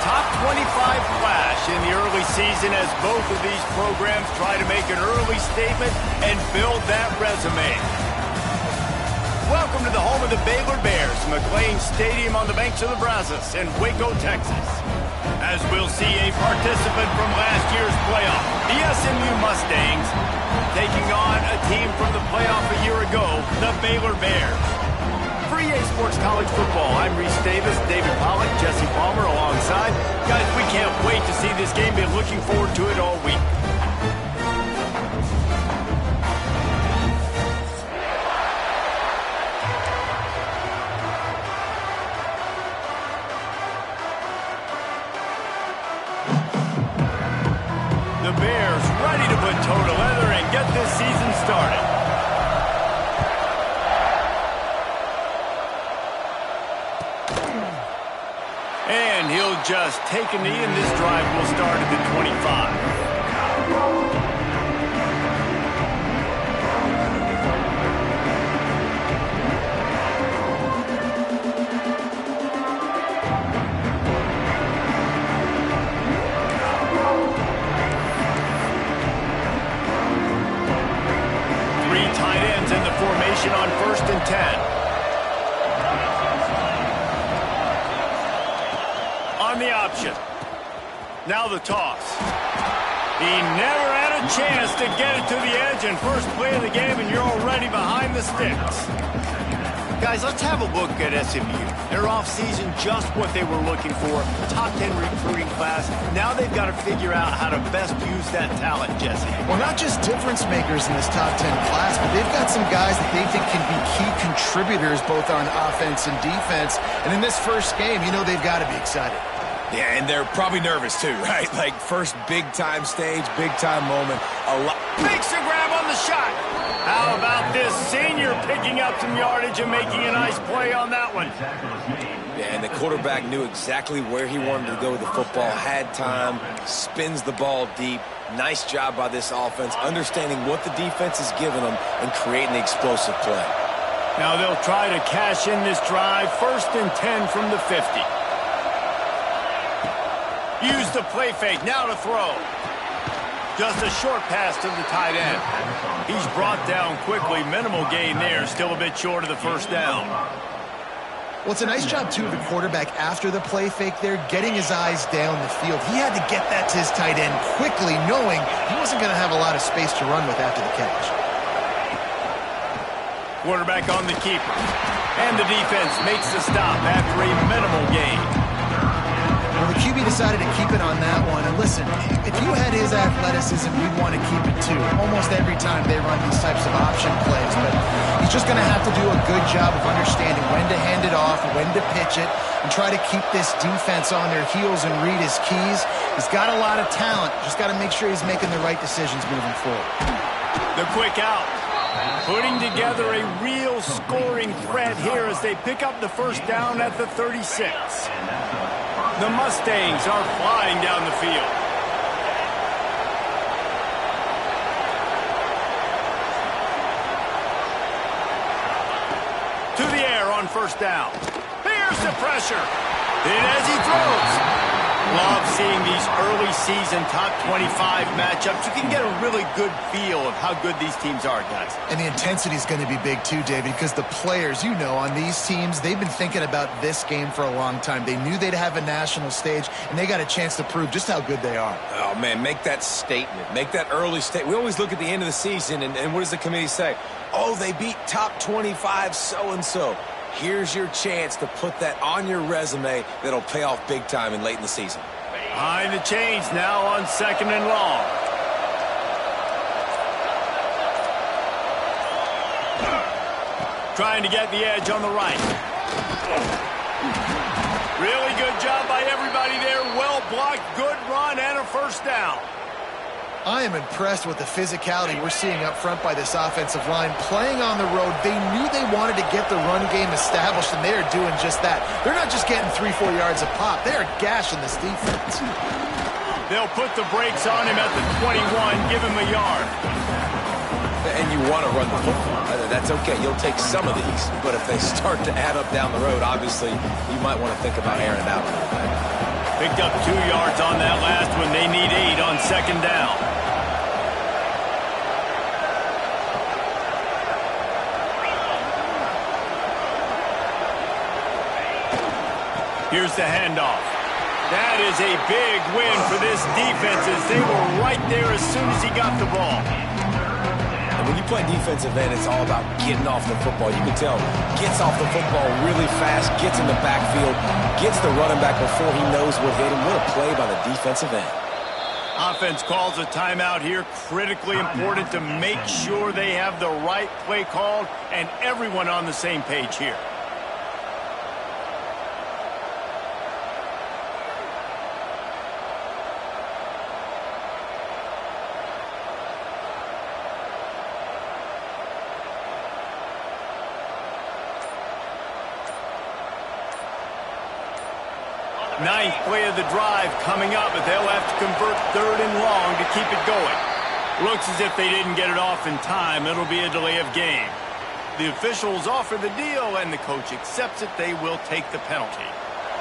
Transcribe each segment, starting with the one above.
top 25 flash in the early season as both of these programs try to make an early statement and build that resume. Welcome to the home of the Baylor Bears, McLean Stadium on the banks of the Brazos in Waco, Texas. As we'll see a participant from last year's playoff, the SMU Mustangs, taking on a team from the playoff a year ago, the Baylor Bears. For EA Sports College Football, I'm Reese Davis, David Pollack, Jesse Palmer alongside. Guys, we can't wait to see this game. Been looking forward to it all week. The Bears ready to put toe to leather and get this season started. And he'll just take a knee, and this drive will start at the 25. Three tight ends in the formation on 1st and 10. On the option. Now the toss. He never had a chance to get it to the edge, and first play of the game, and you're already behind the sticks. Guys, let's have a look at SMU. Their offseason, just what they were looking for. Top 10 recruiting class. Now they've got to figure out how to best use that talent, Jesse. Well, not just difference makers in this top 10 class, but they've got some guys that they think can be key contributors both on offense and defense. And in this first game, you know they've got to be excited. Yeah, and they're probably nervous too, right? Like first big-time stage, big-time moment. Makes a grab on the shot. How about this senior picking up some yardage and making a nice play on that one? Yeah, and the quarterback knew exactly where he wanted to go with the football, had time, spins the ball deep. Nice job by this offense, understanding what the defense is giving them and creating the explosive play. Now they'll try to cash in this drive. 1st and 10 from the 50. Use the play fake, now to throw. Just a short pass to the tight end. He's brought down quickly, minimal gain there, still a bit short of the first down. Well, it's a nice job, too, of the quarterback after the play fake there, getting his eyes down the field. He had to get that to his tight end quickly, knowing he wasn't going to have a lot of space to run with after the catch. Quarterback on the keeper. And the defense makes the stop after a minimal gain. Well, the QB decided to keep it on that one. And listen, if you had his athleticism, you'd want to keep it too. Almost every time they run these types of option plays. But he's just going to have to do a good job of understanding when to hand it off, when to pitch it, and try to keep this defense on their heels and read his keys. He's got a lot of talent. Just got to make sure he's making the right decisions moving forward. The quick out. Putting together a real scoring threat here as they pick up the first down at the 36. The Mustangs are flying down the field. To the air on 1st down. Here's the pressure. In as he throws. Love seeing these early season top 25 matchups. You can get a really good feel of how good these teams are, guys. And the intensity is going to be big too, David, because the players, you know, on these teams, they've been thinking about this game for a long time. They knew they'd have a national stage, and they got a chance to prove just how good they are. Oh, man, make that statement. Make that early statement. We always look at the end of the season, and what does the committee say? Oh, they beat top 25 so-and-so. Here's your chance to put that on your resume that'll pay off big time and late in the season. Behind the chains now on 2nd and long. Trying to get the edge on the right. Really good job by everybody there. Well blocked, good run, and a first down. I am impressed with the physicality we're seeing up front by this offensive line. Playing on the road, they knew they wanted to get the run game established, and they are doing just that. They're not just getting 3-4 yards a pop. They are gashing this defense. They'll put the brakes on him at the 21, give him a yard. And you want to run the football. That's okay. You'll take some of these. But if they start to add up down the road, obviously, you might want to think about airing it out a little bit. Picked up 2 yards on that last one. They need 8 on second down. Here's the handoff. That is a big win for this defense as they were right there as soon as he got the ball. And when you play defensive end, it's all about getting off the football. You can tell, gets off the football really fast, gets in the backfield, gets the running back before he knows what hit him. What a play by the defensive end. Offense calls a timeout here. Critically important to make sure they have the right play called and everyone on the same page here. Ninth play of the drive coming up, but they'll have to convert 3rd and long to keep it going. Looks as if they didn't get it off in time. It'll be a delay of game. The officials offer the deal, and the coach accepts it. They will take the penalty.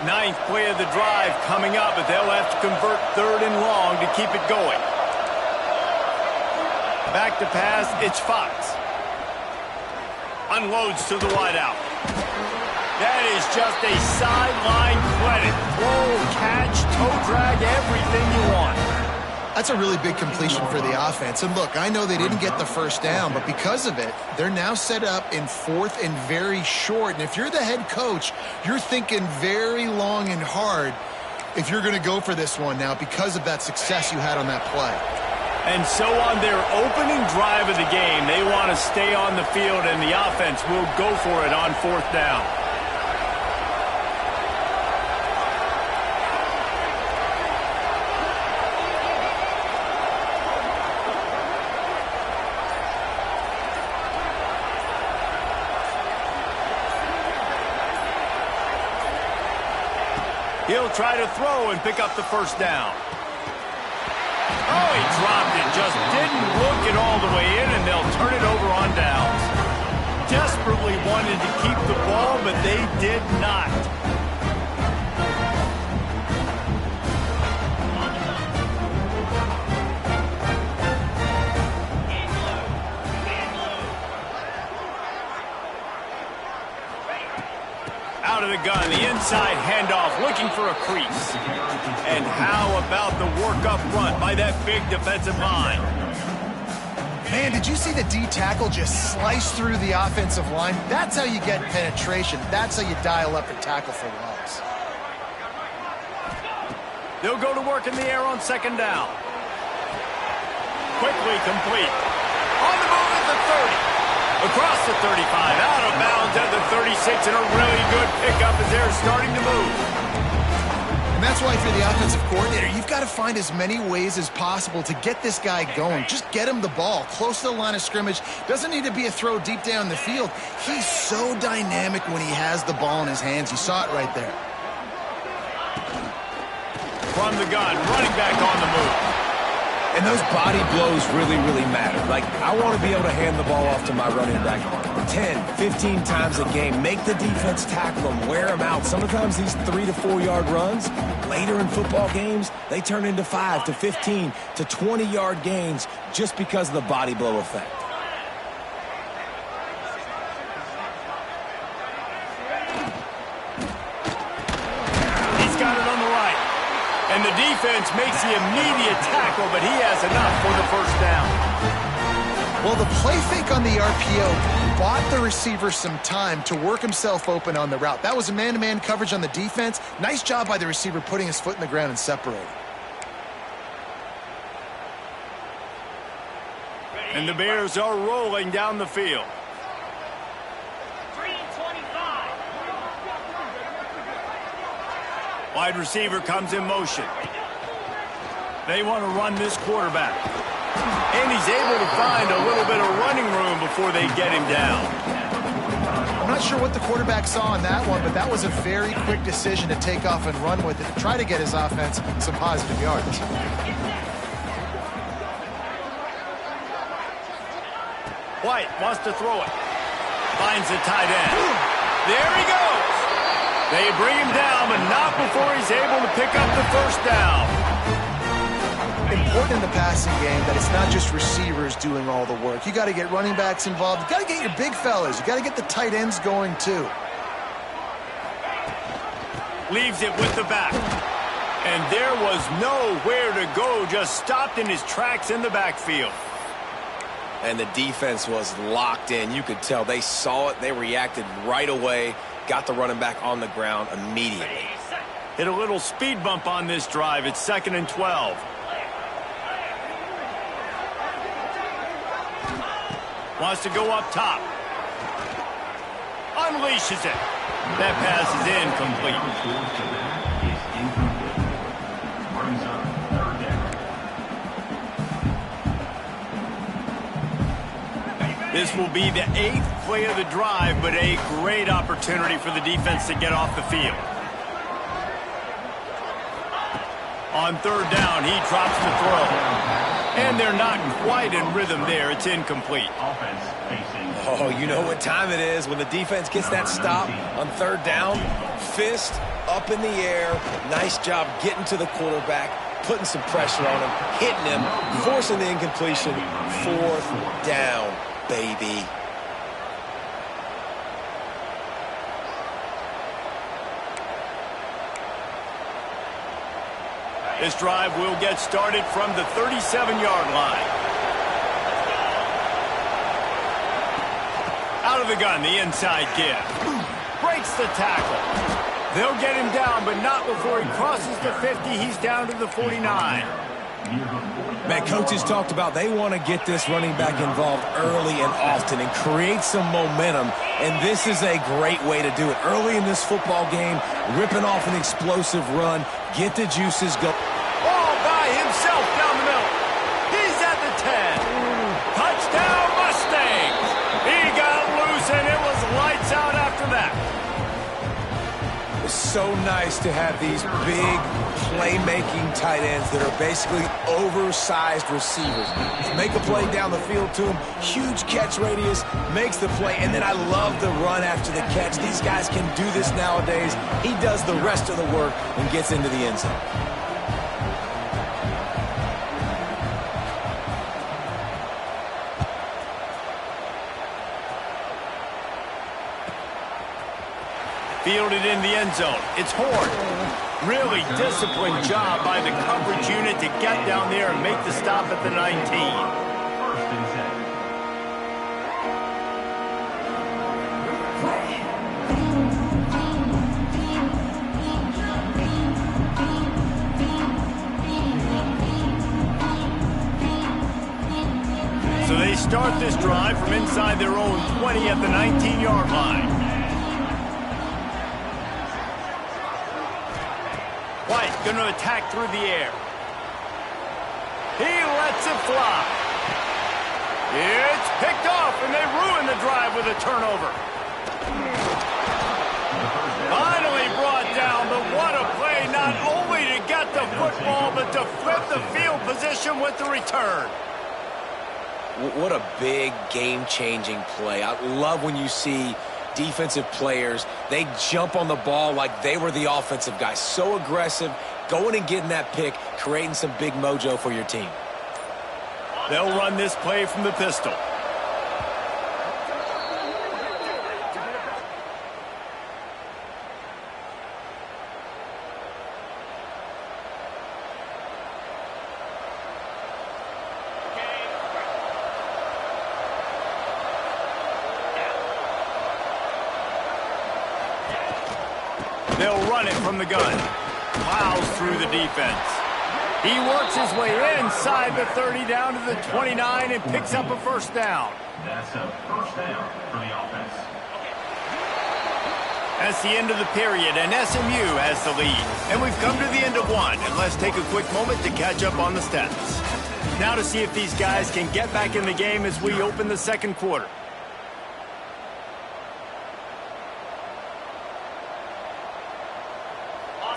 Ninth play of the drive coming up, but they'll have to convert 3rd and long to keep it going. Back to pass, it's Fox. Unloads to the wideout. That is just a sideline credit. Throw, catch, toe drag, everything you want. That's a really big completion for the offense. And look, I know they didn't get the first down, but because of it, they're now set up in 4th and very short. And if you're the head coach, you're thinking very long and hard if you're going to go for this one now because of that success you had on that play. And so on their opening drive of the game, they want to stay on the field, and the offense will go for it on 4th down. He'll try to throw and pick up the first down. Oh, he dropped it. Just didn't look it all the way in, and they'll turn it over on downs. Desperately wanted to keep the ball, but they did not. Out of the gun, the inside handoff, looking for a crease. And how about the work up front by that big defensive line? Man, did you see the D tackle just slice through the offensive line? That's how you get penetration. That's how you dial up and tackle for loss. They'll go to work in the air on second down. Quickly complete. On the move at the 30. Across the 35, out of bounds at the 36, and a really good pickup as they're starting to move. And that's why for the offensive coordinator, you've got to find as many ways as possible to get this guy going. Just get him the ball close to the line of scrimmage. Doesn't need to be a throw deep down the field. He's so dynamic when he has the ball in his hands. You saw it right there. From the gun, running back on the move. And those body blows really, really matter. Like, I want to be able to hand the ball off to my running back 10, 15 times a game. Make the defense tackle them, wear them out. Sometimes these 3 to 4 yard runs, later in football games, they turn into 5 to 15 to 20 yard gains just because of the body blow effect. He's got it on the right. And the defense makes the immediate tackle, but he has enough for the first down. Well, the play fake on the RPO bought the receiver some time to work himself open on the route. That was a man-to-man coverage on the defense. Nice job by the receiver putting his foot in the ground and separating. And the Bears are rolling down the field. Wide receiver comes in motion. They want to run this quarterback. And he's able to find a little bit of running room before they get him down. I'm not sure what the quarterback saw on that one, but that was a very quick decision to take off and run with it to try to get his offense some positive yards. White wants to throw it. Finds the tight end. There he goes. They bring him down, but not before he's able to pick up the first down. Important in the passing game that it's not just receivers doing all the work. You got to get running backs involved. You got to get your big fellas. You got to get the tight ends going too. Leaves it with the back. And there was nowhere to go, just stopped in his tracks in the backfield. And the defense was locked in. You could tell they saw it. They reacted right away. Got the running back on the ground immediately. Hit a little speed bump on this drive. It's 2nd and 12. Wants to go up top. Unleashes it. That pass is incomplete. This will be the 8th play of the drive, but a great opportunity for the defense to get off the field. On 3rd down, he drops the throw. And they're not quite in rhythm there. It's incomplete. Oh, you know what time it is when the defense gets that stop on 3rd down. Fist up in the air. Nice job getting to the quarterback, putting some pressure on him, hitting him, forcing the incompletion. 4th down, baby. This drive will get started from the 37-yard line. Out of the gun, the inside give. Breaks the tackle. They'll get him down, but not before he crosses the 50. He's down to the 49. Man, coaches talked about they want to get this running back involved early and often and create some momentum, and this is a great way to do it. Early in this football game, ripping off an explosive run, get the juices go. All by himself down the middle. He's at the 10. Touchdown, Mustangs. He got loose, and it was lights out after that. It's so nice to have these big playmaking tight ends that are basically oversized receivers. Just make a play down the field to him, huge catch radius, makes the play, and then I love the run after the catch. These guys can do this nowadays. He does the rest of the work and gets into the end zone. Fielded in the end zone. It's Horn. Really disciplined job by the coverage unit to get down there and make the stop at the 19. So they start this drive from inside their own 20 at the 19-yard line. White going to attack through the air. He lets it fly. It's picked off, and they ruin the drive with a turnover. Finally brought down, but what a play, not only to get the football, but to flip the field position with the return. What a big game-changing play. I love when you see defensive players, they jump on the ball like they were the offensive guy. So aggressive, going and getting that pick, creating some big mojo for your team. They'll run this play from the pistol. They'll run it from the gun. Plows through the defense. He works his way inside the 30 down to the 29 and picks up a first down. That's a first down for the offense. That's the end of the period, and SMU has the lead. And we've come to the end of one, and let's take a quick moment to catch up on the stats. Now to see if these guys can get back in the game as we open the second quarter.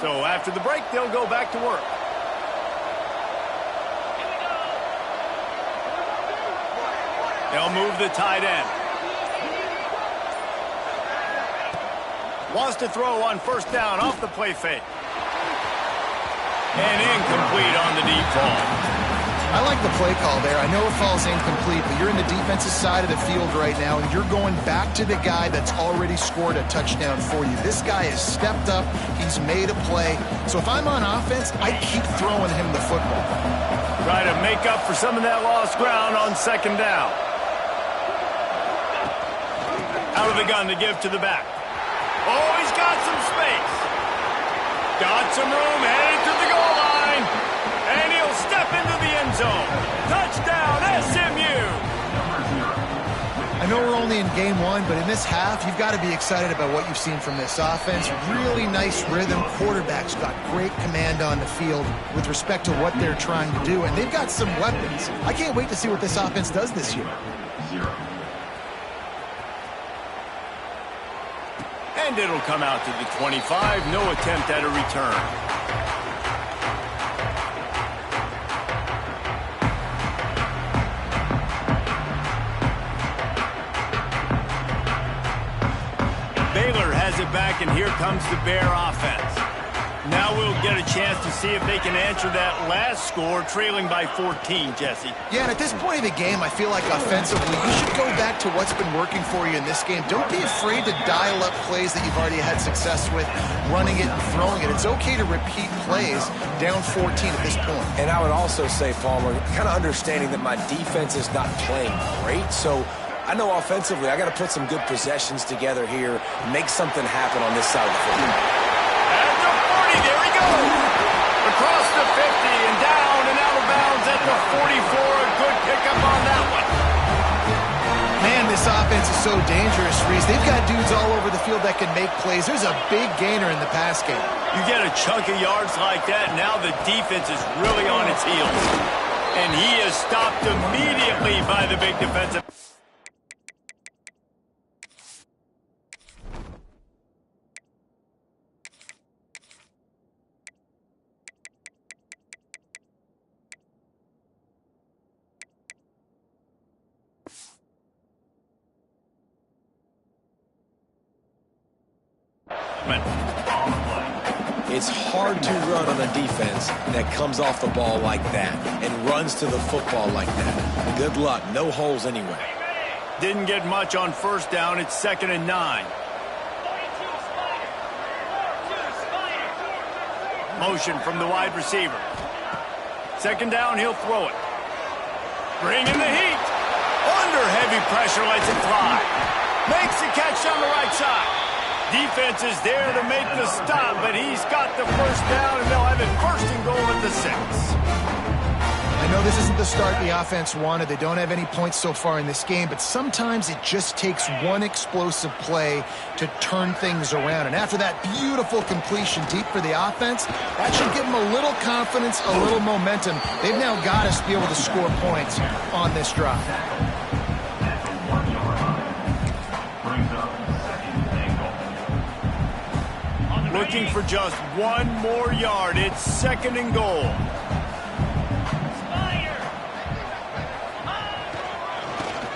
So after the break, they'll go back to work. They'll move the tight end. Wants to throw on first down off the play fake. And incomplete on the deep ball. I like the play call there. I know it falls incomplete, but you're in the defensive side of the field right now, and you're going back to the guy that's already scored a touchdown for you. This guy has stepped up. He's made a play. So if I'm on offense, I keep throwing him the football. Try to make up for some of that lost ground on second down. Out of the gun to give to the back. Oh, he's got some space. Got some room, headed to the goal line. And he'll step into the end zone. Touchdown, SMU. I know we're only in game one, but in this half, you've got to be excited about what you've seen from this offense. Really nice rhythm. Quarterback's got great command on the field with respect to what they're trying to do, and they've got some weapons. I can't wait to see what this offense does this year. And it'll come out to the 25. No attempt at a return. Baylor has it back, and here comes the Bear offense. Now we'll get a chance to see if they can answer that last score, trailing by 14, Jesse. Yeah, and at this point of the game, I feel like offensively, you should go back to what's been working for you in this game. Don't be afraid to dial up plays that you've already had success with, running it and throwing it. It's okay to repeat plays down 14 at this point. And I would also say, Palmer, kind of understanding that my defense is not playing great, so I know offensively I got to put some good possessions together here, make something happen on this side of the football. At the 40, there he goes. Across the 50 and down and out of bounds at the 44. A good pickup on that one. Man, this offense is so dangerous, Reese. They've got dudes all over the field that can make plays. There's a big gainer in the pass game. You get a chunk of yards like that, now the defense is really on its heels. And he is stopped immediately by the big defensive. It's hard to run on a defense that comes off the ball like that and runs to the football like that. Good luck. No holes anyway. Didn't get much on first down. It's 2nd and 9. Motion from the wide receiver. 2nd down, he'll throw it. Bringing the heat. Under heavy pressure, lets it fly. Makes the catch on the right side. Defense is there to make the stop, but he's got the first down, and they'll have it 1st and goal at the 6. I know this isn't the start the offense wanted. They don't have any points so far in this game, but sometimes it just takes one explosive play to turn things around. And after that beautiful completion deep for the offense, that should give them a little confidence, a little momentum. They've now got to be able to score points on this drive. Looking for just one more yard. It's 2nd and goal.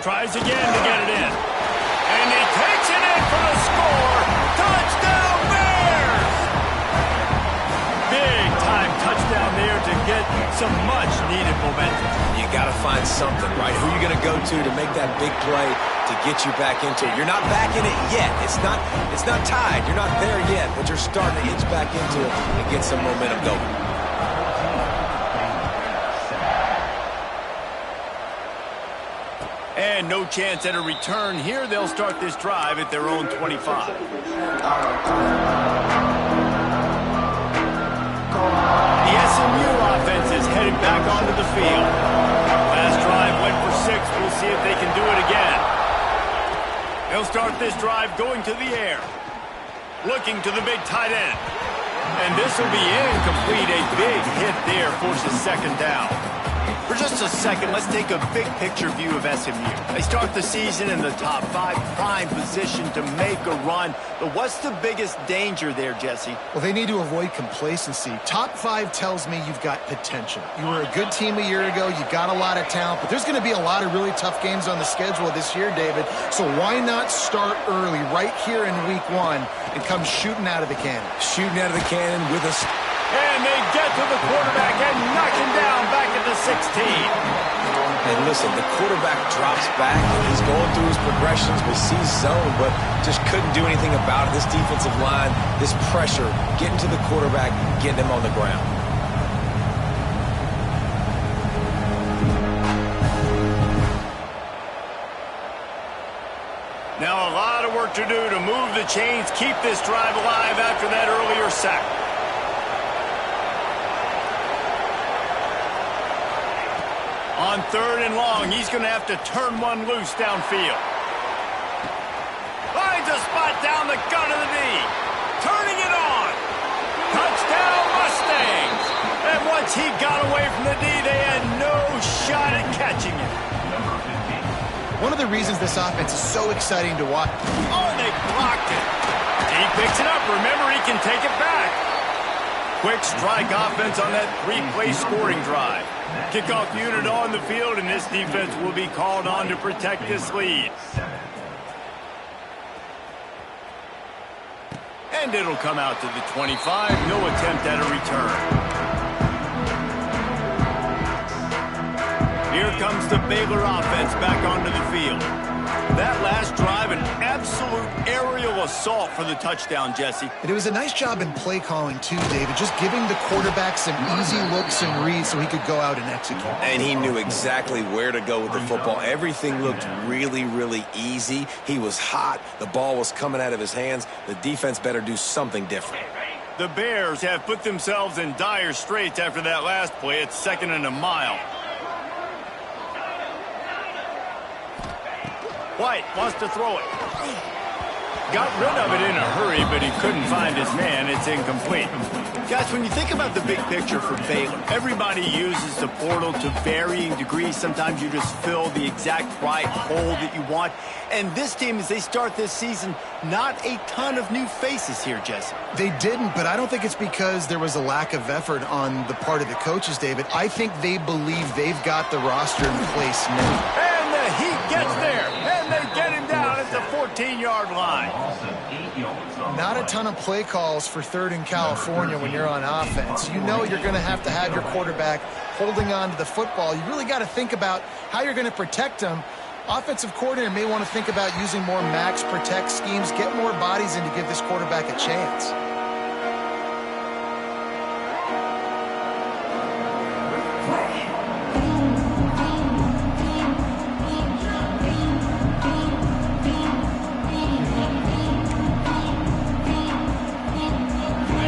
Tries again to get it in. And he takes it in for the score. Touchdown, Bears! Big time touchdown there to get some much-needed momentum. You got to find something, right? Who are you going to go to make that big play to get you back into it? You're not back in it yet. It's not tied. You're not there yet, but you're starting to inch back into it and get some momentum going. And no chance at a return here. They'll start this drive at their own 25. The SMU offense is headed back onto the field. Last drive went for 6. We'll see if they can do it again. They'll start this drive going to the air. Looking to the big tight end. And this will be incomplete. A big hit there forces 2nd down. For just a second, let's take a big-picture view of SMU. They start the season in the top 5, prime position to make a run. But what's the biggest danger there, Jesse? Well, they need to avoid complacency. Top 5 tells me you've got potential. You were a good team a year ago. You got a lot of talent. But there's going to be a lot of really tough games on the schedule this year, David. So why not start early right here in week 1 and come shooting out of the cannon? Shooting out of the cannon with a... And they get to the And listen, the quarterback drops back, and he's going through his progressions. We see zone, but just couldn't do anything about it. This defensive line, this pressure, getting to the quarterback, getting him on the ground. Now a lot of work to do to move the chains, keep this drive alive after that earlier sack. On 3rd and long, he's going to have to turn one loose downfield. Finds a spot down the gut of the knee. Turning it on. Touchdown Mustangs. And once he got away from the knee, they had no shot at catching it. One of the reasons this offense is so exciting to watch. Oh, they blocked it. He picks it up. Remember, he can take it back. Quick strike offense on that 3-play scoring drive. Kickoff unit on the field, and this defense will be called on to protect this lead. And it'll come out to the 25. No attempt at a return. Here comes the Baylor offense back onto the field. That last drive, an absolute aerial assault for the touchdown, Jesse. And it was a nice job in play calling, too, David, just giving the quarterback some easy looks and reads so he could go out and execute. And he knew exactly where to go with the football. Everything looked really, really easy. He was hot. The ball was coming out of his hands. The defense better do something different. The Bears have put themselves in dire straits after that last play. It's 2nd and a mile. White wants to throw it. Got rid of it in a hurry, but he couldn't find his man. It's incomplete. Guys, when you think about the big picture for Baylor, everybody uses the portal to varying degrees. Sometimes you just fill the exact right hole that you want. And this team, as they start this season, not a ton of new faces here, Jesse. They didn't, but I don't think it's because there was a lack of effort on the part of the coaches, David. I think they believe they've got the roster in place now. And the Heat gets there, and they get him down at the 14-yard line. Not a ton of play calls for 3rd in California when you're on offense. You know you're going to have your quarterback holding on to the football. You really got to think about how you're going to protect him. Offensive coordinator may want to think about using more max protect schemes, get more bodies in to give this quarterback a chance.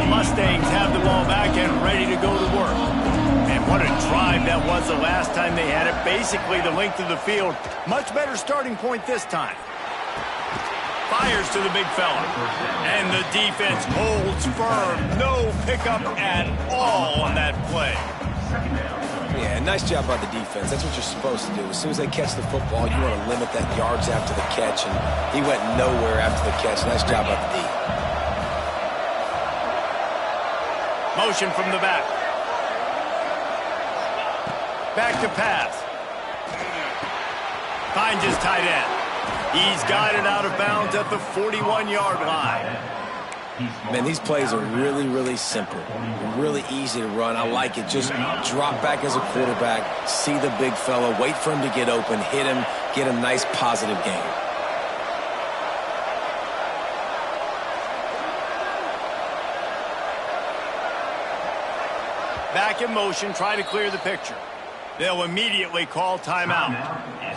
Mustangs have the ball back and ready to go to work. And what a drive that was the last time they had it. Basically the length of the field. Much better starting point this time. Fires to the big fella. And the defense holds firm. No pickup at all on that play. Yeah, nice job by the defense. That's what you're supposed to do. As soon as they catch the football, you want to limit that yards after the catch. And he went nowhere after the catch. Nice job by the D. Motion from the back. Back to pass. Finds his tight end. He's got it out of bounds at the 41-yard line. Man, these plays are really, really simple. Really easy to run. I like it. Just drop back as a quarterback, see the big fella, wait for him to get open, hit him, get a nice positive game. Back in motion, try to clear the picture. They'll immediately call timeout.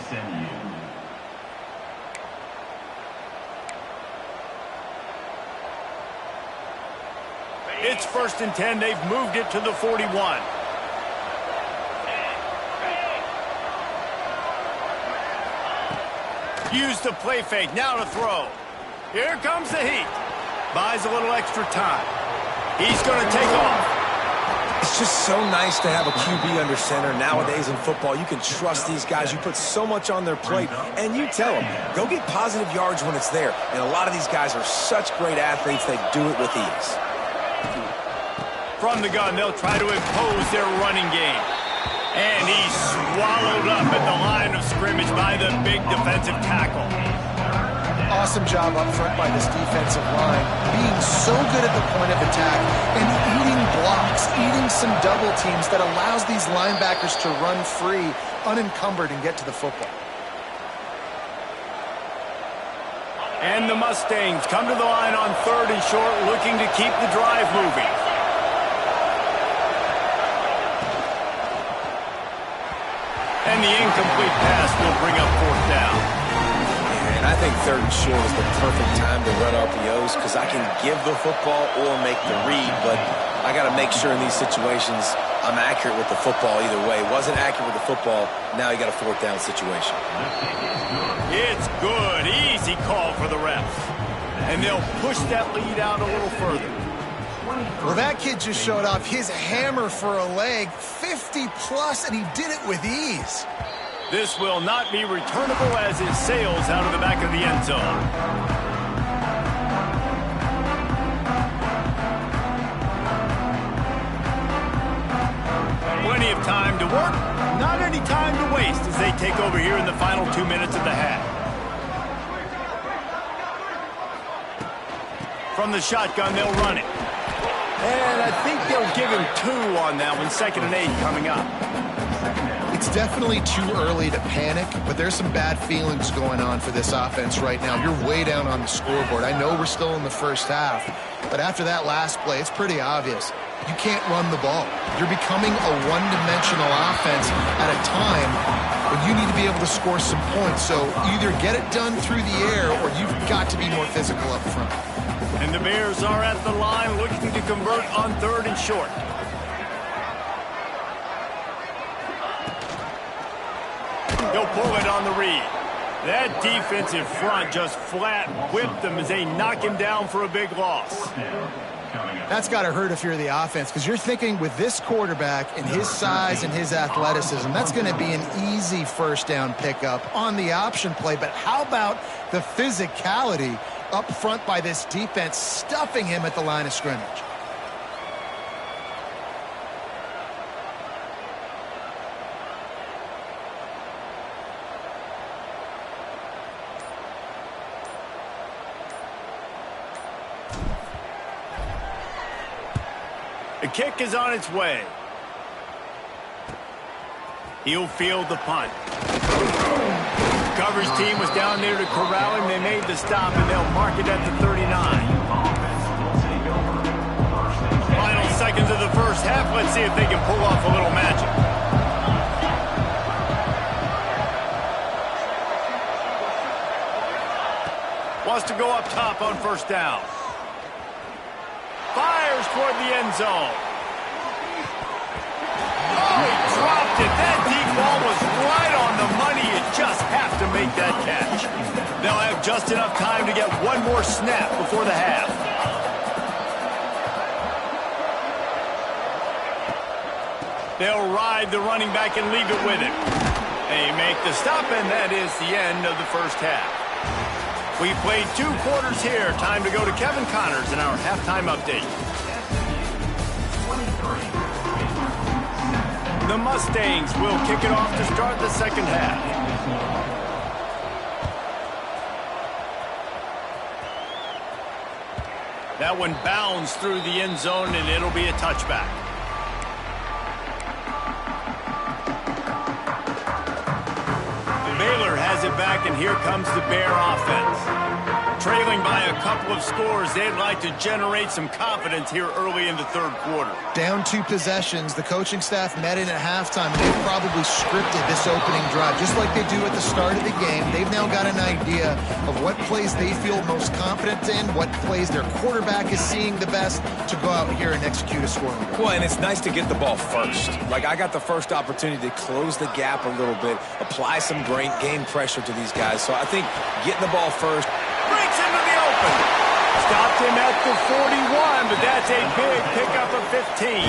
SMU. It's 1st and 10. They've moved it to the 41. Use the play fake. Now to throw. Here comes the Heat. Buys a little extra time. He's going to take off. It's just so nice to have a QB under center. Nowadays in football, you can trust these guys. You put so much on their plate, and you tell them, go get positive yards when it's there. And a lot of these guys are such great athletes, they do it with ease. From the gun, they'll try to impose their running game. And he's swallowed up at the line of scrimmage by the big defensive tackle. Awesome job up front by this defensive line, being so good at the point of attack and eating blocks, eating some double teams that allows these linebackers to run free, unencumbered, and get to the football. And the Mustangs come to the line on 3rd and short, looking to keep the drive moving. And the incomplete pass will bring up 4th down. And I think 3rd and short is the perfect time to run RPOs because I can give the football or make the read, but I got to make sure in these situations I'm accurate with the football either way. Wasn't accurate with the football, now you got a 4th down situation. It's good. Easy call for the refs. And they'll push that lead out a little further. Well, that kid just showed off his hammer for a leg, 50-plus, and he did it with ease. This will not be returnable as it sails out of the back of the end zone. Plenty of time to work, not any time to waste as they take over here in the final 2 minutes of the half. From the shotgun, they'll run it. And I think they'll give him 2 on that one, 2nd and 8 coming up. It's definitely too early to panic, but there's some bad feelings going on for this offense right now. You're way down on the scoreboard. I know we're still in the first half, but after that last play, it's pretty obvious. You can't run the ball. You're becoming a one-dimensional offense at a time when you need to be able to score some points. So either get it done through the air or you've got to be more physical up front. And the Bears are at the line looking to convert on 3rd and short. He'll pull it on the read. That defensive front just flat whipped them as they knock him down for a big loss. That's got to hurt if you're the offense, because you're thinking with this quarterback and his size and his athleticism, that's going to be an easy 1st down pickup on the option play. But how about the physicality up front by this defense, stuffing him at the line of scrimmage? The kick is on its way. He'll field the punt. Coverage team was down there to corral him. They made the stop, and they'll mark it at the 39. Final seconds of the first half. Let's see if they can pull off a little magic. Wants to go up top on 1st down. Fires toward the end zone. Oh, he dropped it. That deep ball was right on the money. You just have to make that catch. They'll have just enough time to get one more snap before the half. They'll ride the running back and leave it with him. They make the stop, and that is the end of the first half. We played 2 quarters here. Time to go to Kevin Connors in our halftime update. The Mustangs will kick it off to start the second half. That one bounds through the end zone, and it'll be a touchback. Baylor has it back, and here comes the Bear offense. Trailing by a couple of scores, they'd like to generate some confidence here early in the 3rd quarter. Down 2 possessions, the coaching staff met in at halftime, and they've probably scripted this opening drive. Just like they do at the start of the game, they've now got an idea of what plays they feel most confident in, what plays their quarterback is seeing the best to go out here and execute a scoring goal. Well, and it's nice to get the ball first. Like, I got the first opportunity to close the gap a little bit, apply some gain pressure to these guys. So I think getting the ball first. Breaks into the open. Stopped him at the 41, but that's a big pickup of 15.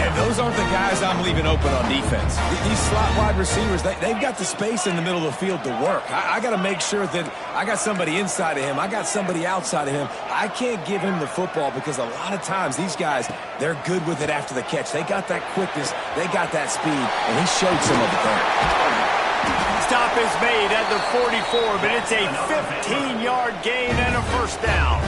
And those aren't the guys I'm leaving open on defense. These slot wide receivers, they've got the space in the middle of the field to work. I got to make sure that I got somebody inside of him. I got somebody outside of him. I can't give him the football because a lot of times these guys, they're good with it after the catch. They got that quickness. They got that speed, and he showed some of it there. Stop is made at the 44, but it's a 15-yard gain and a first down.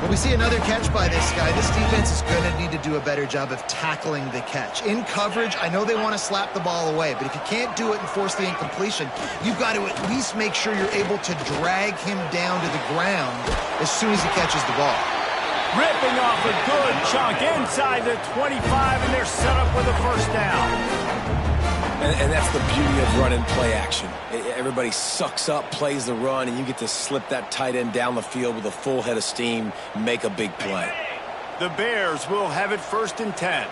Well, we see another catch by this guy. This defense is going to need to do a better job of tackling the catch. In coverage, I know they want to slap the ball away, but if you can't do it and force the incompletion, you've got to at least make sure you're able to drag him down to the ground as soon as he catches the ball. Ripping off a good chunk inside the 25, and they're set up with a first down. And that's the beauty of run and play action. Everybody sucks up, plays the run, and you get to slip that tight end down the field with a full head of steam, make a big play. The Bears will have it 1st and 10.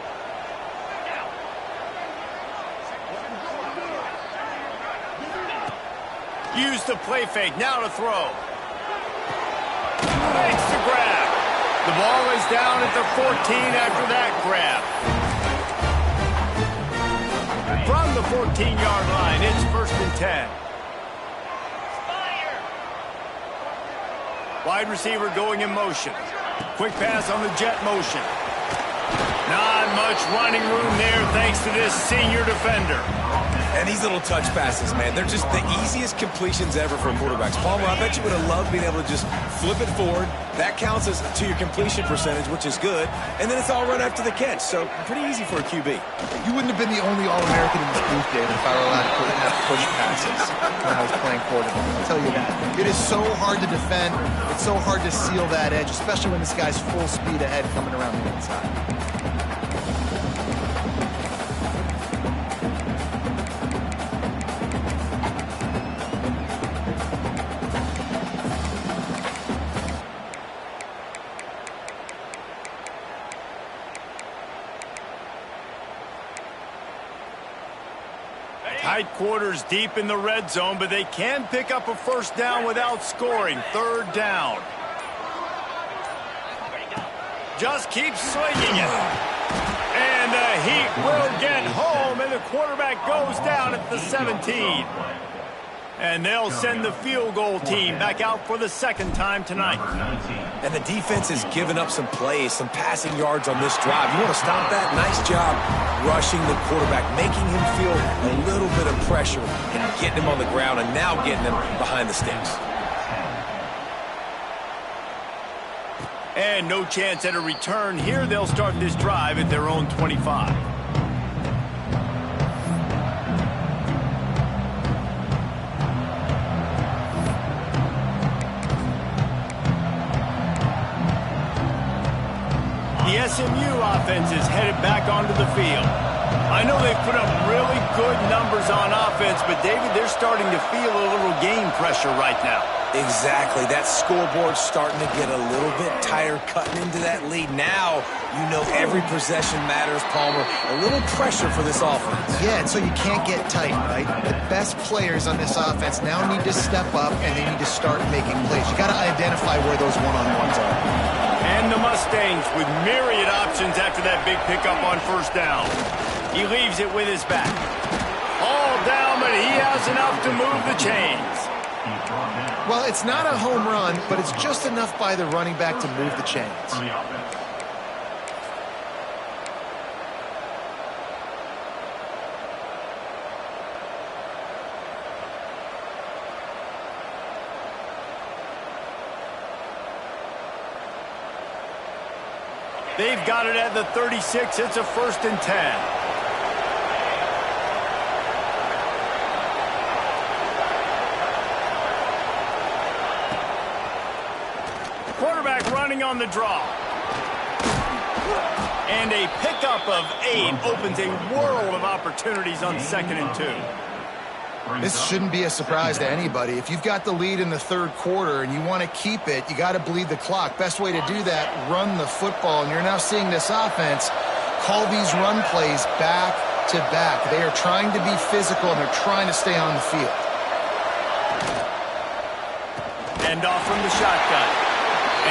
Use the play fake, now to throw. Makes the grab. The ball is down at the 14 after that grab. From the 14-yard line, it's 1st and 10. Wide receiver going in motion. Quick pass on the jet motion. Not much running room there thanks to this senior defender. And these little touch passes, man, they're just the easiest completions ever for quarterbacks. Palmer, I bet you would have loved being able to just flip it forward. That counts as to your completion percentage, which is good. And then it's all run after the catch, so pretty easy for a QB. You wouldn't have been the only All-American in this booth, David, if I were allowed to have push passes when I was playing quarterback. I'll tell you that. It is so hard to defend. It's so hard to seal that edge, especially when this guy's full speed ahead coming around the inside. Tight quarters deep in the red zone, but they can pick up a first down without scoring. 3rd down. Just keeps swinging it. And the Heat will get home, and the quarterback goes down at the 17. And they'll send the field goal team back out for the 2nd time tonight. And the defense has given up some plays, some passing yards on this drive. You want to stop that? Nice job rushing the quarterback, making him feel a little bit of pressure and getting him on the ground and now getting him behind the sticks. And no chance at a return here. They'll start this drive at their own 25. The SMU offense is headed back onto the field. I know they've put up really good numbers on offense, but David, they're starting to feel a little game pressure right now. Exactly. That scoreboard's starting to get a little bit tighter cutting into that lead. Now, you know every possession matters, Palmer. A little pressure for this offense. Yeah, and so you can't get tight, right? The best players on this offense now need to step up, and they need to start making plays. You got to identify where those one-on-ones are. And the Mustangs with myriad options after that big pickup on 1st down. He leaves it with his back. All down, but he has enough to move the chains. Well, it's not a home run, but it's just enough by the running back to move the chains. They've got it at the 36. It's a 1st and 10. Quarterback running on the draw. And a pickup of 8 opens a world of opportunities on 2nd and 2. This shouldn't be a surprise to anybody. If you've got the lead in the 3rd quarter and you want to keep it, you got to bleed the clock. Best way to do that, run the football. And you're now seeing this offense call these run plays back to back. They are trying to be physical, and they're trying to stay on the field. End off from the shotgun.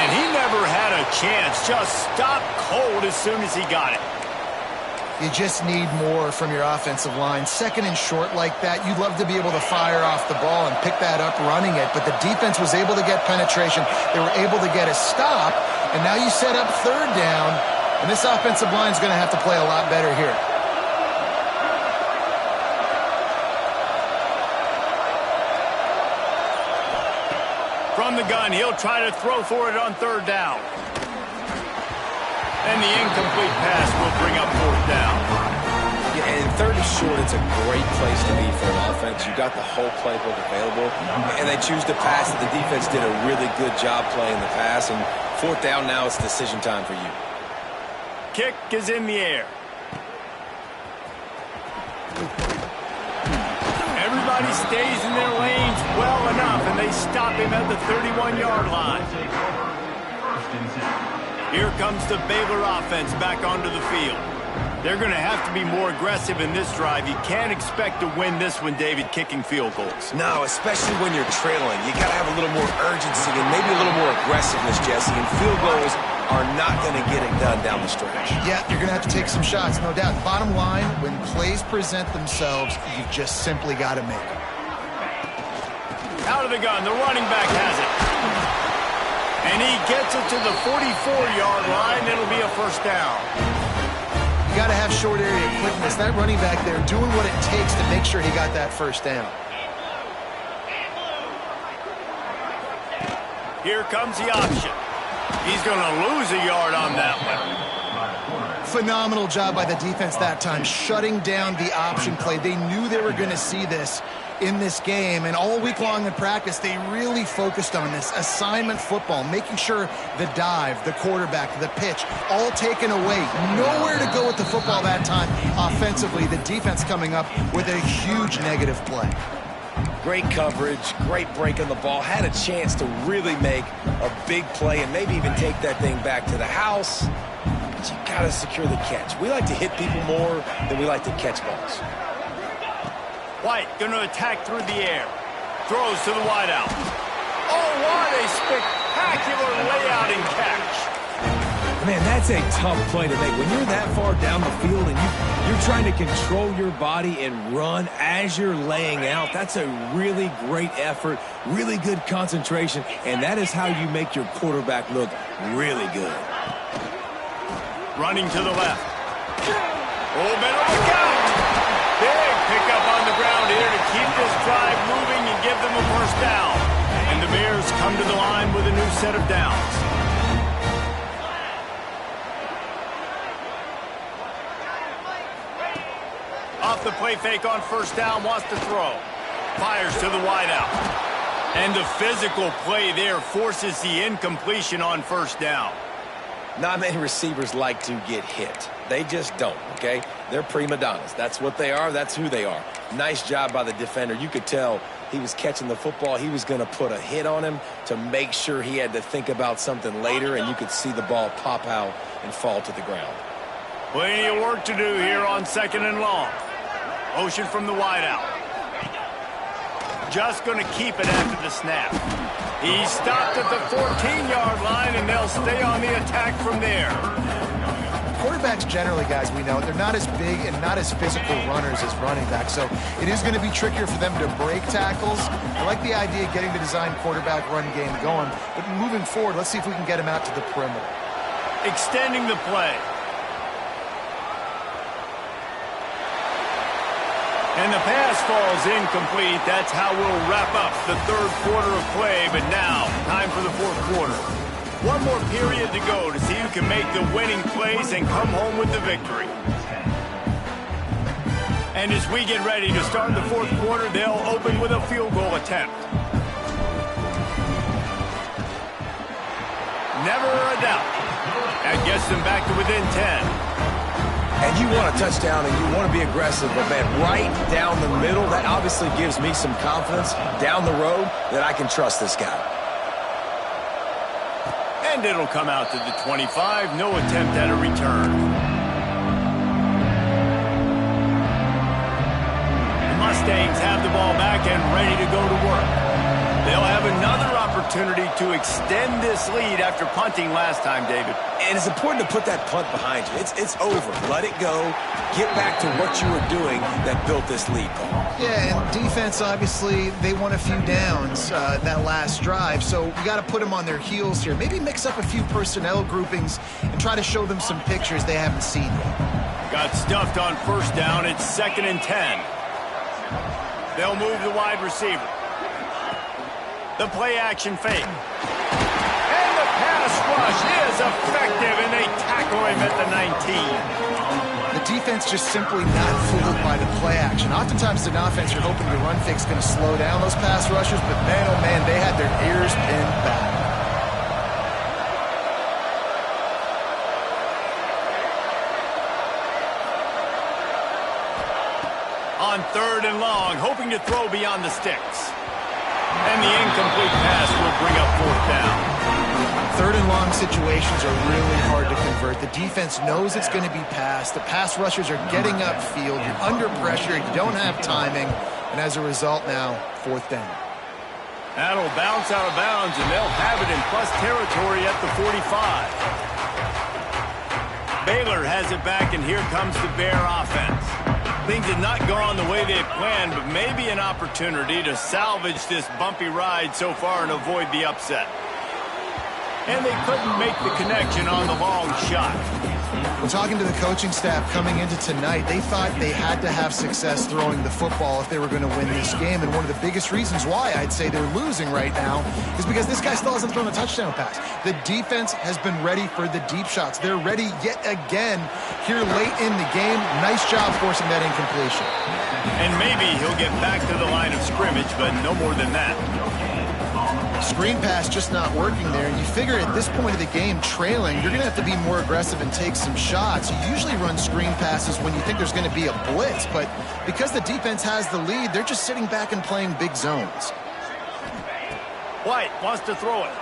And he never had a chance. Just stopped cold as soon as he got it. You just need more from your offensive line. 2nd and short like that, you'd love to be able to fire off the ball and pick that up running it, but the defense was able to get penetration. They were able to get a stop, and now you set up 3rd down, and this offensive line is going to have to play a lot better here. From the gun, he'll try to throw for it on third down. And the incomplete pass will bring up fourth down. Yeah, and third is short. It's a great place to be for an offense. You got the whole playbook available, and they choose to pass it. The defense did a really good job playing the pass, and fourth down now, it's decision time for you. Kick is in the air. Everybody stays in their lanes well enough, and they stop him at the 31-yard line. Here comes the Baylor offense back onto the field. They're going to have to be more aggressive in this drive. You can't expect to win this one, David, kicking field goals. No, especially when you're trailing. You got to have a little more urgency and maybe a little more aggressiveness, Jesse. And field goals are not going to get it done down the stretch. Yeah, you're going to have to take some shots, no doubt. Bottom line, when plays present themselves, you've just simply got to make them. Out of the gun, the running back has it. And he gets it to the 44-yard line. It'll be a first down. You got to have short area quickness. That running back there doing what it takes to make sure he got that first down. Here comes the option. He's going to lose a yard on that one. Phenomenal job by the defense that time, shutting down the option play. They knew they were going to see this in this game, and all week long in practice, they really focused on this assignment football, making sure the dive, the quarterback, the pitch, all taken away. Nowhere to go with the football that time offensively. The defense coming up with a huge negative play. Great coverage, great break on the ball. Had a chance to really make a big play and maybe even take that thing back to the house. But you got to secure the catch. We like to hit people more than we like to catch balls. White going to attack through the air. Throws to the wideout. Oh, what a spectacular layout and catch. Man, that's a tough play to make. When you're that far down the field and you're trying to control your body and run as you're laying out, that's a really great effort, really good concentration, and that is how you make your quarterback look really good. Running to the left. Oh, better look out. Big pickup on the ground here to keep this drive moving and give them a first down. And the Bears come to the line with a new set of downs. Off the play fake on first down, wants to throw. Fires to the wideout. And the physical play there forces the incompletion on first down. Not many receivers like to get hit. They just don't, okay? They're prima donnas. That's what they are. That's who they are. Nice job by the defender. You could tell he was catching the football. He was going to put a hit on him to make sure he had to think about something later, and you could see the ball pop out and fall to the ground. Plenty of work to do here on second and long. Motion from the wideout. Just going to keep it after the snap. He stopped at the 14-yard line, and they'll stay on the attack from there. Quarterbacks generally, guys, we know, they're not as big and not as physical runners as running backs, so it is going to be trickier for them to break tackles. I like the idea of getting the design quarterback run game going, but moving forward, let's see if we can get him out to the perimeter. Extending the play. And the pass falls incomplete. That's how we'll wrap up the third quarter of play. But now, time for the fourth quarter. One more period to go to see who can make the winning plays and come home with the victory. And as we get ready to start the fourth quarter, they'll open with a field goal attempt. Never a doubt. That gets them back to within 10. And you want a touchdown and you want to be aggressive, but man, right down the middle, that obviously gives me some confidence down the road that I can trust this guy. And it'll come out to the 25. No attempt at a return. The Mustangs have the ball back and ready to go to work. They'll have another opportunity to extend this lead after punting last time, David. And it's important to put that punt behind you. It's over. Let it go. Get back to what you were doing that built this lead, Paul. Yeah, and defense, obviously, they won a few downs that last drive, so we got to put them on their heels here. Maybe mix up a few personnel groupings and try to show them some pictures they haven't seen yet. Got stuffed on first down. It's 2nd and 10. They'll move the wide receiver. The play action fake. And the pass rush is effective, and they tackle him at the 19. The defense just simply not fooled by the play action. Oftentimes, an offense you're hoping your run fake is going to slow down those pass rushers, but man, oh man, they had their ears pinned back. On 3rd and long, hoping to throw beyond the sticks. And the incomplete pass will bring up 4th down. 3rd and long situations are really hard to convert. The defense knows it's going to be passed. The pass rushers are getting upfield. You're under pressure. You don't have timing. And as a result now, 4th down. That'll bounce out of bounds, and they'll have it in plus territory at the 45. Baylor has it back, and here comes the Bear offense. Things have not gone the way they had planned, but maybe an opportunity to salvage this bumpy ride so far and avoid the upset. And they couldn't make the connection on the long shot. Well, talking to the coaching staff coming into tonight, they thought they had to have success throwing the football if they were going to win this game. And one of the biggest reasons why I'd say they're losing right now is because this guy still hasn't thrown a touchdown pass. The defense has been ready for the deep shots. They're ready yet again here late in the game. Nice job forcing that incompletion. And maybe he'll get back to the line of scrimmage, but no more than that. Screen pass just not working there, and you figure at this point of the game, trailing, you're going to have to be more aggressive and take some shots. You usually run screen passes when you think there's going to be a blitz, but because the defense has the lead, they're just sitting back and playing big zones. White wants to throw it.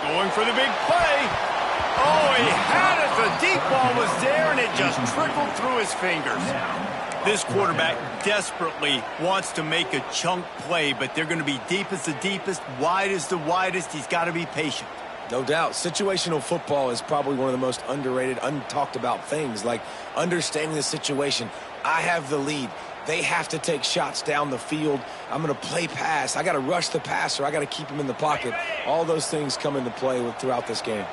Going for the big play. Oh, he had it. The deep ball was there, and it just trickled through his fingers. This quarterback desperately wants to make a chunk play, but they're going to be deep as the deepest, wide as the widest. He's got to be patient. No doubt. Situational football is probably one of the most underrated, untalked about things, like understanding the situation. I have the lead. They have to take shots down the field. I'm going to play pass. I got to rush the passer. I got to keep him in the pocket. All those things come into play throughout this game.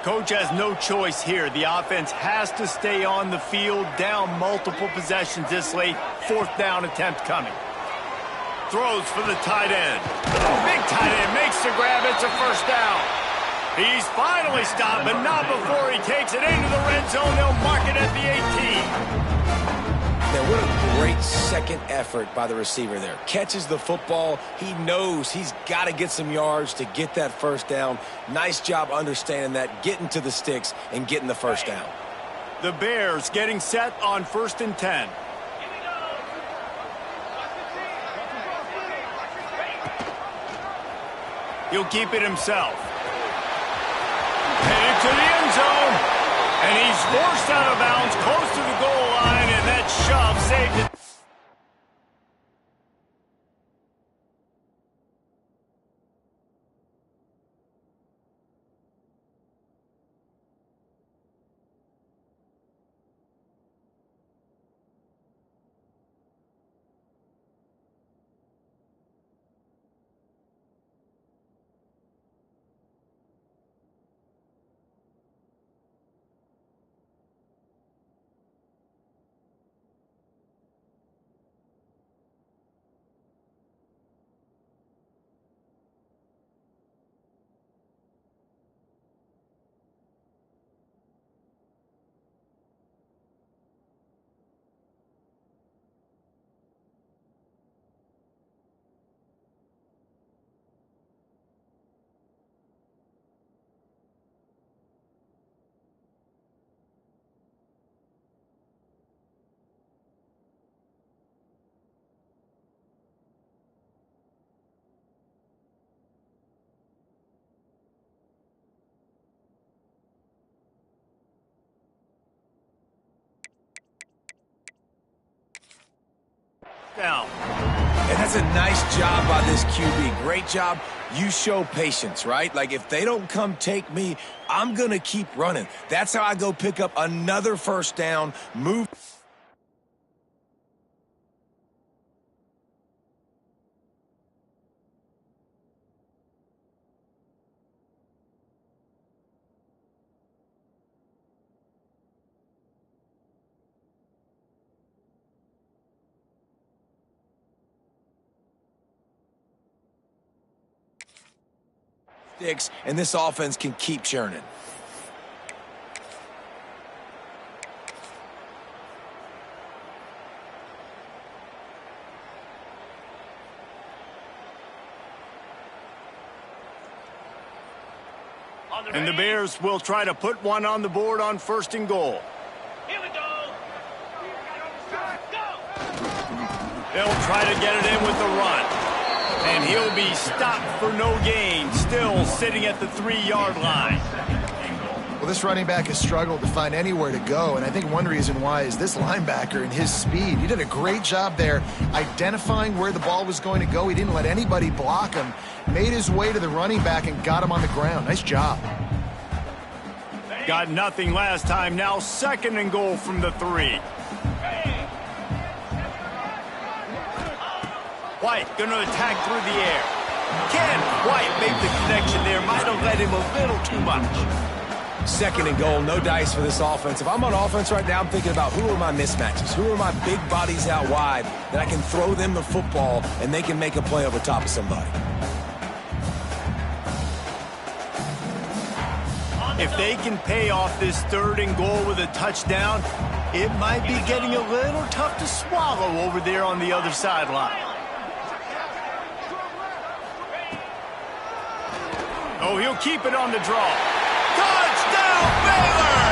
Coach has no choice here. The offense has to stay on the field, down multiple possessions this late. 4th down attempt coming. Throws for the tight end. Big tight end makes the grab. It's a 1st down. He's finally stopped, but not before he takes it into the red zone. They'll mark it at the 18. Now, what a great second effort by the receiver there. Catches the football. He knows he's got to get some yards to get that 1st down. Nice job understanding that, getting to the sticks and getting the 1st down. The Bears getting set on 1st and 10. He'll keep it himself. Headed to the end zone. And he's forced out of bounds close to the goal line, and that shove saved it. Down. And that's a nice job by this QB. Great job. You show patience, right? Like, if they don't come take me, I'm going to keep running. That's how I go pick up another 1st down, move. sticks, and this offense can keep churning. And the Bears will try to put one on the board on 1st and goal. Here we go. They'll try to get it in with the run. And he'll be stopped for no gain, still sitting at the 3-yard line. Well, this running back has struggled to find anywhere to go, and I think one reason why is this linebacker and his speed. He did a great job there identifying where the ball was going to go. He didn't let anybody block him, made his way to the running back and got him on the ground. Nice job. Got nothing last time, now 2nd and goal from the 3. White gonna attack through the air. Can White make the connection there? Might have led him a little too much. 2nd and goal, no dice for this offense. If I'm on offense right now, I'm thinking about who are my mismatches? Who are my big bodies out wide that I can throw them the football and they can make a play over top of somebody? If they can pay off this 3rd and goal with a touchdown, it might be getting a little tough to swallow over there on the other sideline. Oh, he'll keep it on the draw. Touchdown, Baylor!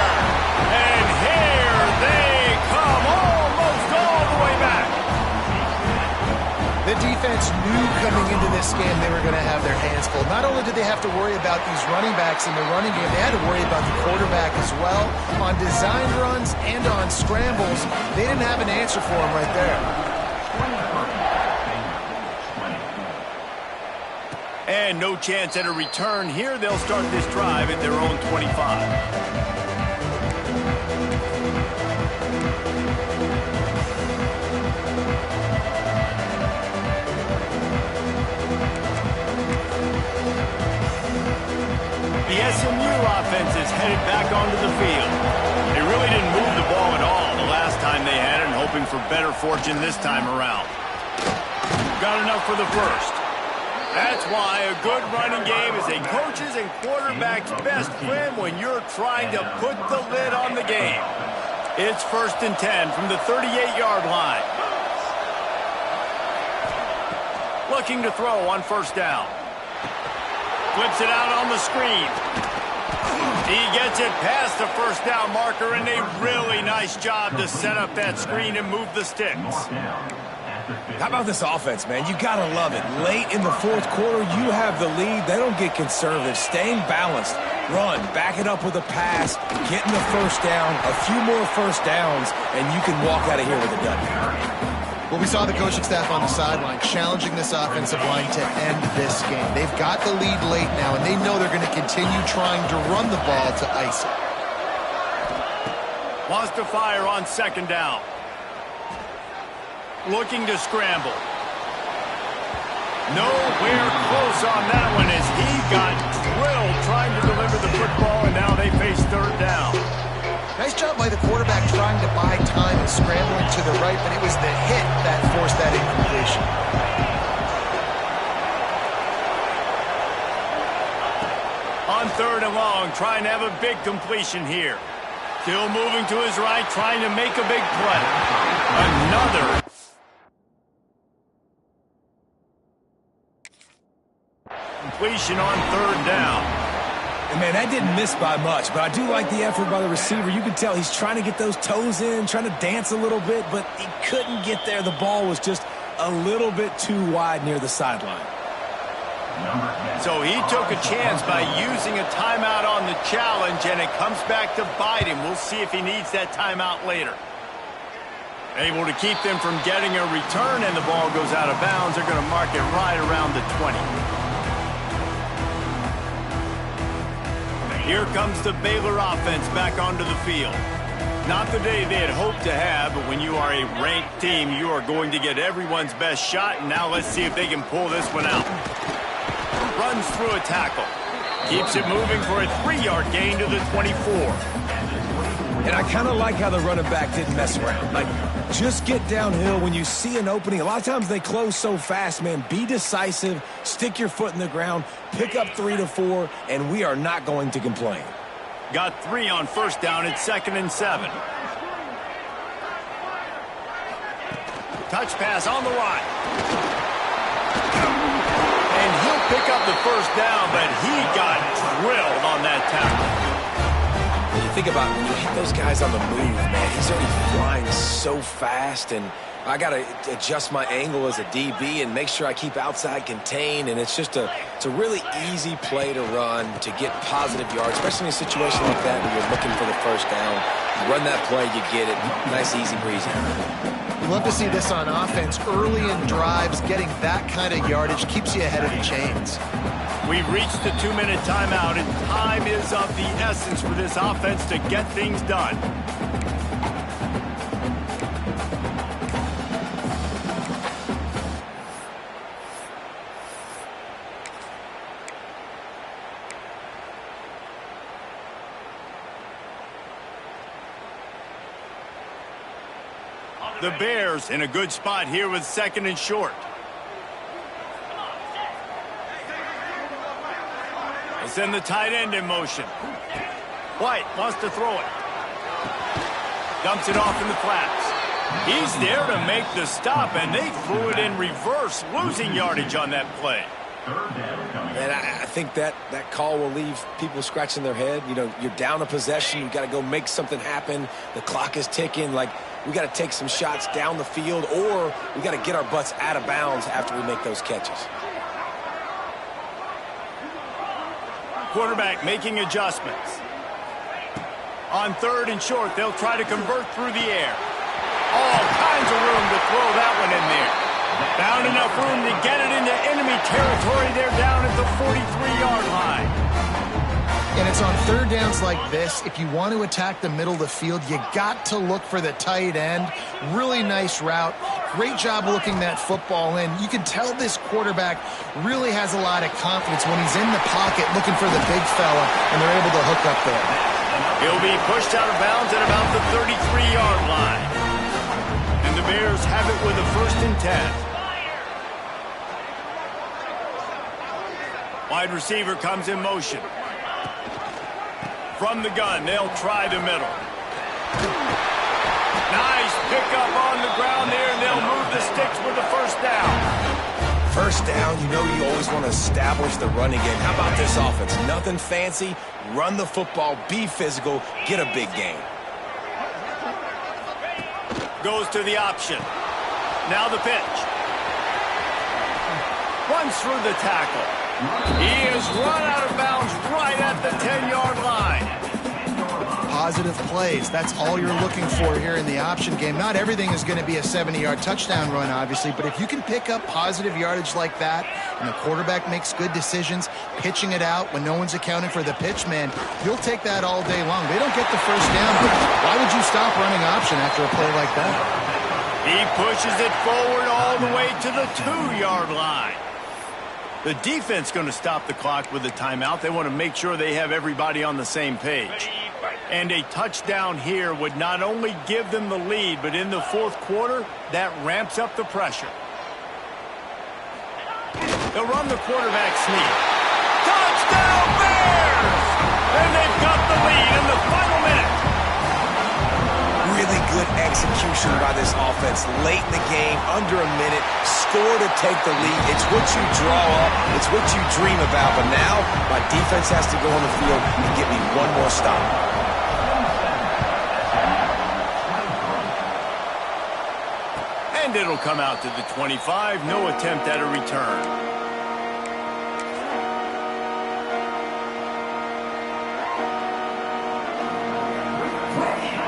And here they come, almost all the way back. The defense knew coming into this game they were going to have their hands full. Not only did they have to worry about these running backs in the running game, they had to worry about the quarterback as well. On design runs and on scrambles, they didn't have an answer for him right there. And no chance at a return here. They'll start this drive at their own 25. The SMU offense is headed back onto the field. They really didn't move the ball at all the last time they had it, and hoping for better fortune this time around. Got enough for the first. That's why a good running game is a coach's and quarterback's best friend when you're trying to put the lid on the game. It's 1st and 10 from the 38-yard line. Looking to throw on 1st down. Flips it out on the screen. He gets it past the 1st down marker, and a really nice job to set up that screen and move the sticks. How about this offense, man? You gotta love it. Late in the 4th quarter, you have the lead. They don't get conservative. Staying balanced. Run, back it up with a pass, getting the 1st down, a few more 1st downs, and you can walk out of here with a W. Well, we saw the coaching staff on the sideline challenging this offensive line to end this game. They've got the lead late now, and they know they're going to continue trying to run the ball to ice it. Wants to fire on 2nd down. Looking to scramble. Nowhere close on that one as he got drilled trying to deliver the football, and now they face 3rd down. Nice job by the quarterback trying to buy time and scrambling to the right, but it was the hit that forced that incompletion. On 3rd and long, trying to have a big completion here. Still moving to his right, trying to make a big play. Another completion on 3rd down. And man, that didn't miss by much, but I do like the effort by the receiver. You can tell he's trying to get those toes in, trying to dance a little bit, but he couldn't get there. The ball was just a little bit too wide near the sideline. So he took a chance by using a timeout on the challenge, and it comes back to bite him. We'll see if he needs that timeout later. Able to keep them from getting a return, and the ball goes out of bounds. They're going to mark it right around the 20. Here comes the Baylor offense back onto the field. Not the day they had hoped to have, but when you are a ranked team, you are going to get everyone's best shot, and now let's see if they can pull this one out. Runs through a tackle. Keeps it moving for a 3-yard gain to the 24. And I kind of like how the running back didn't mess around. Like, just get downhill when you see an opening. A lot of times they close so fast, man. Be decisive, stick your foot in the ground, pick up 3 to 4, and we are not going to complain. Got 3 on first down at 2nd and 7. Touch pass on the right. And he'll pick up the first down, but he got drilled on that tackle. You think about when you hit those guys on the move, man, he's already flying so fast, and I got to adjust my angle as a DB and make sure I keep outside contained, and it's a really easy play to run to get positive yards, especially in a situation like that where you're looking for the first down. You run that play, you get it. Nice, easy breezy. You love to see this on offense. Early in drives, getting that kind of yardage keeps you ahead of the chains. We've reached the 2-minute timeout, and time is of the essence for this offense to get things done. The Bears in a good spot here with 2nd and short. Send the tight end in motion. White wants to throw it. Dumps it off in the flats. He's there to make the stop, and they threw it in reverse, losing yardage on that play. And I think that call will leave people scratching their head. You know, you're down a possession. You got to go make something happen. The clock is ticking. Like, we got to take some shots down the field, or we got to get our butts out of bounds after we make those catches. Quarterback making adjustments. On 3rd and short, they'll try to convert through the air. All kinds of room to throw that one in there. Found enough room to get it into enemy territory. They're down at the 43-yard line. And it's on 3rd downs like this. If you want to attack the middle of the field, you got to look for the tight end. Really nice route. Great job looking that football in. You can tell this quarterback really has a lot of confidence when he's in the pocket looking for the big fella, and they're able to hook up there. He'll be pushed out of bounds at about the 33-yard line. And the Bears have it with a 1st and 10. Wide receiver comes in motion. From the gun, they'll try the middle. Nice pickup on the ground there, and they'll move the sticks with the 1st down. First down, you know you always want to establish the running game. How about this offense? Nothing fancy. Run the football, be physical, get a big gain. Goes to the option. Now the pitch. Runs through the tackle. He is run out of bounds right at the 10-yard line. Positive plays. That's all you're looking for here in the option game. Not everything is going to be a 70-yard touchdown run, obviously, but if you can pick up positive yardage like that and the quarterback makes good decisions, pitching it out when no one's accounting for the pitch, man, you'll take that all day long. They don't get the first down, but why would you stop running option after a play like that? He pushes it forward all the way to the 2-yard line. The defense going to stop the clock with a timeout. They want to make sure they have everybody on the same page. And a touchdown here would not only give them the lead, but in the 4th quarter, that ramps up the pressure. They'll run the quarterback sneak. Touchdown Bears! And they've got the lead in the final minute. Really good execution by this offense. Late in the game, under a minute, score to take the lead. It's what you draw up. It's what you dream about. But now, my defense has to go on the field and get me one more stop. And it'll come out to the 25. No attempt at a return.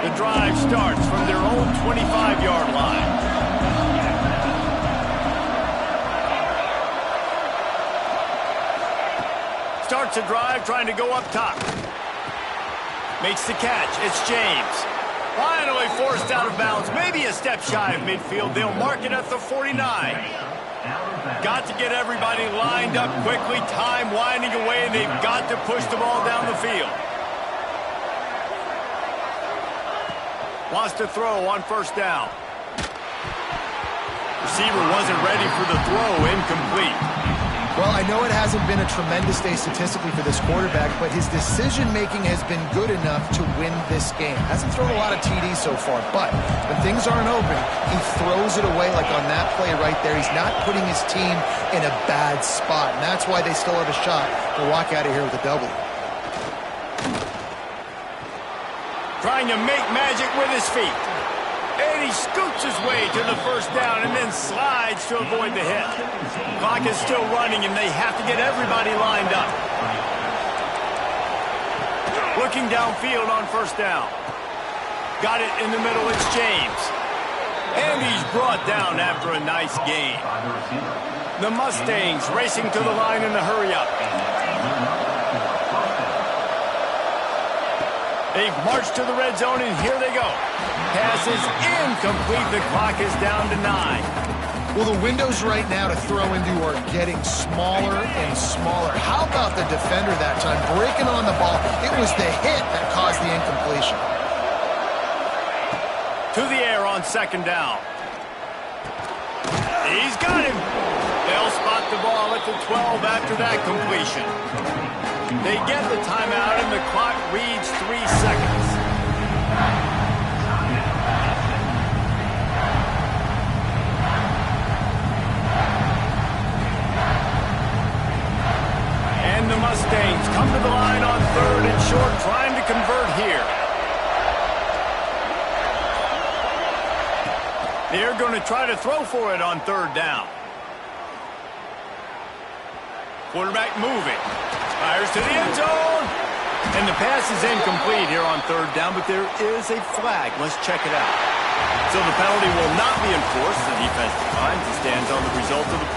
The drive starts from their own 25-yard line. Starts a drive trying to go up top. Makes the catch. It's James. Finally forced out of bounds. Maybe a step shy of midfield. They'll mark it at the 49. Got to get everybody lined up quickly. Time winding away, and they've got to push the ball down the field. Wants to throw on first down. Receiver wasn't ready for the throw. Incomplete. Well, I know it hasn't been a tremendous day statistically for this quarterback, but his decision-making has been good enough to win this game. Hasn't thrown a lot of TDs so far, but when things aren't open, he throws it away like on that play right there. He's not putting his team in a bad spot, and that's why they still have a shot to walk out of here with a W. Trying to make magic with his feet. And he scoots his way to the first down and then slides to avoid the hit. Clock is still running, and they have to get everybody lined up. Looking downfield on first down. Got it in the middle. It's James. And he's brought down after a nice gain. The Mustangs racing to the line in the hurry-up. They've marched to the red zone, and here they go. Pass is incomplete. The clock is down to 9. Well, the windows right now to throw into are getting smaller and smaller. How about the defender that time breaking on the ball? It was the hit that caused the incompletion. To the air on second down. He's got him. They'll spot the ball at the 12 after that completion. They get the timeout, and the clock reads 3 seconds. And the Mustangs come to the line on third and short, trying to convert here. They're going to try to throw for it on third down. Quarterback moving. Fires to the end zone. And the pass is incomplete here on third down, but there is a flag. Let's check it out. So the penalty will not be enforced. The defense declines and stands on the result of the play.